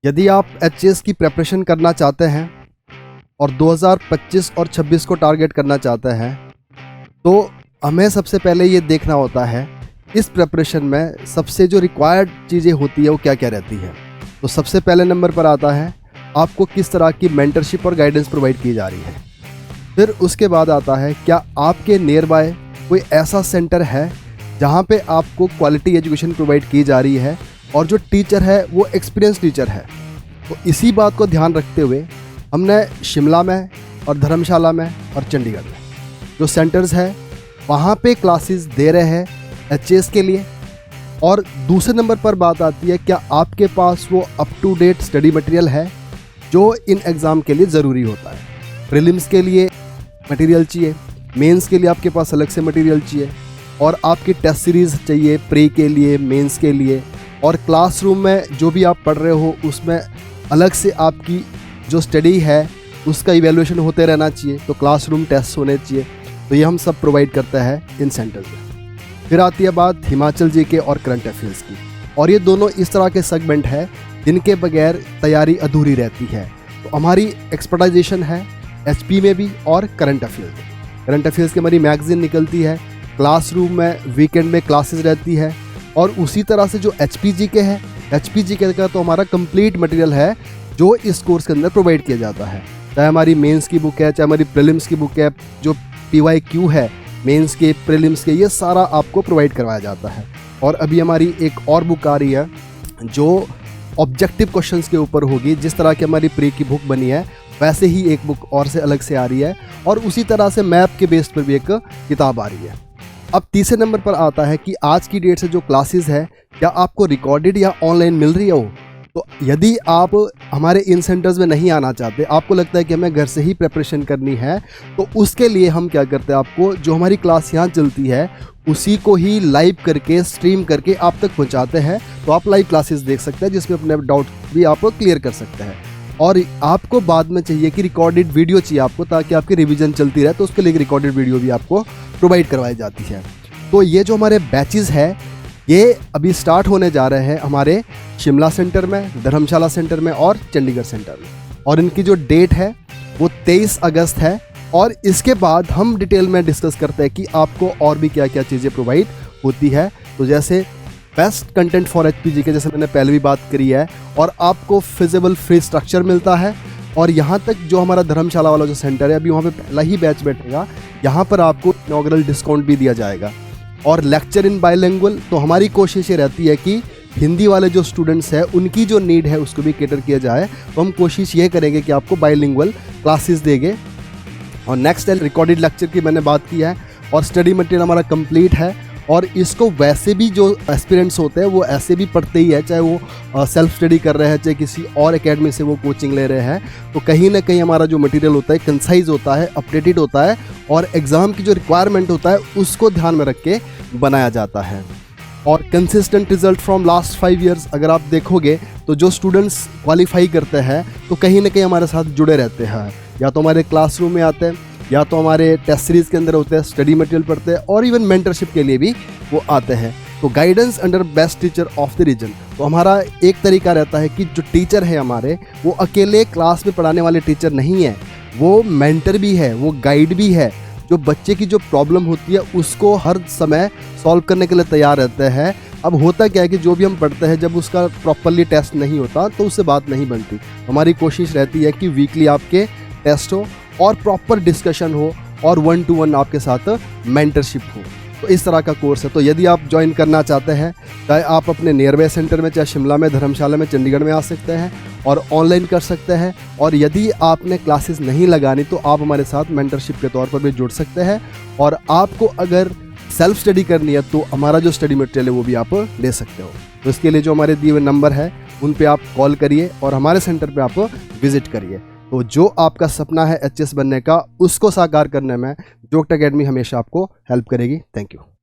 यदि आप एचएएस की प्रिपरेशन करना चाहते हैं और 2025 और 26 को टारगेट करना चाहते हैं तो हमें सबसे पहले ये देखना होता है इस प्रिपरेशन में सबसे जो रिक्वायर्ड चीज़ें होती है वो क्या क्या रहती है। तो सबसे पहले नंबर पर आता है आपको किस तरह की मेंटरशिप और गाइडेंस प्रोवाइड की जा रही है। फिर उसके बाद आता है क्या आपके नियर बाय कोई ऐसा सेंटर है जहाँ पे आपको क्वालिटी एजुकेशन प्रोवाइड की जा रही है और जो टीचर है वो एक्सपीरियंस टीचर है। तो इसी बात को ध्यान रखते हुए हमने शिमला में और धर्मशाला में और चंडीगढ़ में जो सेंटर्स है वहाँ पे क्लासेस दे रहे हैं एचएएस के लिए। और दूसरे नंबर पर बात आती है क्या आपके पास वो up to date study material है जो इन एग्ज़ाम के लिए ज़रूरी होता है। प्रीलिम्स के लिए मटेरियल चाहिए, मेंस के लिए आपके पास अलग से मटेरियल चाहिए और आपकी टेस्ट सीरीज़ चाहिए प्री के लिए, मेंस के लिए। और क्लासरूम में जो भी आप पढ़ रहे हो उसमें अलग से आपकी जो स्टडी है उसका इवैल्यूएशन होते रहना चाहिए। तो क्लासरूम टेस्ट होने चाहिए। तो ये हम सब प्रोवाइड करते हैं इन सेंटर्स में। फिर आती है बात हिमाचल जीके और करंट अफेयर्स की, और ये दोनों इस तरह के सेगमेंट है जिनके बगैर तैयारी अधूरी रहती है। तो हमारी एक्सपर्टाइजेशन है एचपी में भी और करंट अफेयर्स में। करंट अफेयर्स की हमारी मैगजीन निकलती है, क्लासरूम में वीकेंड में क्लासेस रहती है। और उसी तरह से जो एचपीजीके है, एचपीजीके का तो हमारा कंप्लीट मटेरियल है जो इस कोर्स के अंदर प्रोवाइड किया जाता है। चाहे हमारी मेंस की बुक है, चाहे हमारी प्रीलिम्स की बुक है, जो पीवाईक्यू है मेंस के प्रीलिम्स के, ये सारा आपको प्रोवाइड करवाया जाता है। और अभी हमारी एक और बुक आ रही है जो ऑब्जेक्टिव क्वेश्चंस के ऊपर होगी। जिस तरह की हमारी प्री की बुक बनी है वैसे ही एक बुक और से अलग से आ रही है, और उसी तरह से मैप के बेस पर भी एक किताब आ रही है। अब तीसरे नंबर पर आता है कि आज की डेट से जो क्लासेस है क्या आपको रिकॉर्डेड या ऑनलाइन मिल रही है वो। तो यदि आप हमारे इन सेंटर्स में नहीं आना चाहते, आपको लगता है कि हमें घर से ही प्रिपरेशन करनी है, तो उसके लिए हम क्या करते हैं, आपको जो हमारी क्लास यहाँ चलती है उसी को ही लाइव करके स्ट्रीम करके आप तक पहुँचाते हैं। तो आप लाइव क्लासेस देख सकते हैं जिसमें अपने डाउट भी आप क्लियर कर सकते हैं। और आपको बाद में चाहिए कि रिकॉर्डेड वीडियो चाहिए आपको, ताकि आपकी रिवीजन चलती रहे, तो उसके लिए रिकॉर्डेड वीडियो भी आपको प्रोवाइड करवाई जाती है। तो ये जो हमारे बैचेस है ये अभी स्टार्ट होने जा रहे हैं हमारे शिमला सेंटर में, धर्मशाला सेंटर में और चंडीगढ़ सेंटर में। और इनकी जो डेट है वो 23 अगस्त है। और इसके बाद हम डिटेल में डिस्कस करते हैं कि आपको और भी क्या क्या चीज़ें प्रोवाइड होती है। तो जैसे बेस्ट कंटेंट फॉर एचपीजीके, जैसे मैंने पहले भी बात करी है, और आपको फिजिबल फ्री स्ट्रक्चर मिलता है। और यहाँ तक जो हमारा धर्मशाला वाला जो सेंटर है अभी वहाँ पे पहला ही बैच बैठेगा, यहाँ पर आपको इनॉग्रल डिस्काउंट भी दिया जाएगा। और लेक्चर इन बाइलिंगुअल, तो हमारी कोशिश ये रहती है कि हिंदी वाले जो स्टूडेंट्स हैं उनकी जो नीड है उसको भी कैटर किया जाए। तो हम कोशिश ये करेंगे कि आपको बाइलिंगुअल क्लासेस देंगे। और नेक्स्ट रिकॉर्डेड लेक्चर की मैंने बात की है। और स्टडी मटेरियल हमारा कंप्लीट है, और इसको वैसे भी जो एस्पिरेंट्स होते हैं वो ऐसे भी पढ़ते ही है, चाहे वो सेल्फ स्टडी कर रहे हैं, चाहे किसी और एकेडमी से वो कोचिंग ले रहे हैं। तो कहीं ना कहीं हमारा जो मटेरियल होता है कंसाइज होता है, अपडेटेड होता है, और एग्ज़ाम की जो रिक्वायरमेंट होता है उसको ध्यान में रख के बनाया जाता है। और consistent result from last 5 years अगर आप देखोगे तो जो स्टूडेंट्स क्वालिफाई करते हैं तो कहीं ना कहीं हमारे साथ जुड़े रहते हैं, या तो हमारे क्लासरूम में आते हैं, या तो हमारे टेस्ट सीरीज़ के अंदर होते हैं, स्टडी मटेरियल पढ़ते हैं, और इवन मेंटरशिप के लिए भी वो आते हैं। तो guidance under best teacher of the region, तो हमारा एक तरीका रहता है कि जो टीचर है हमारे वो अकेले क्लास में पढ़ाने वाले टीचर नहीं है, वो मेंटर भी है, वो गाइड भी है, जो बच्चे की जो प्रॉब्लम होती है उसको हर समय सॉल्व करने के लिए तैयार रहते हैं। अब होता क्या है कि जो भी हम पढ़ते हैं जब उसका प्रॉपरली टेस्ट नहीं होता तो उससे बात नहीं बनती। हमारी कोशिश रहती है कि वीकली आपके टेस्ट हो और प्रॉपर डिस्कशन हो और 1-to-1 आपके साथ मेंटरशिप हो। तो इस तरह का कोर्स है। तो यदि आप ज्वाइन करना चाहते हैं, चाहे आप अपने नियर बाय सेंटर में, चाहे शिमला में, धर्मशाला में, चंडीगढ़ में आ सकते हैं और ऑनलाइन कर सकते हैं। और यदि आपने क्लासेस नहीं लगानी तो आप हमारे साथ मेंटरशिप के तौर पर भी जुड़ सकते हैं। और आपको अगर सेल्फ स्टडी करनी है तो हमारा जो स्टडी मटेरियल है वो भी आप ले सकते हो। तो इसके लिए जो हमारे दिए हुए नंबर है उन पे आप कॉल करिए और हमारे सेंटर पे आप विजिट करिए। तो जो आपका सपना है एचएएस बनने का, उसको साकार करने में जोग्ट एकेडमी हमेशा आपको हेल्प करेगी। Thank you.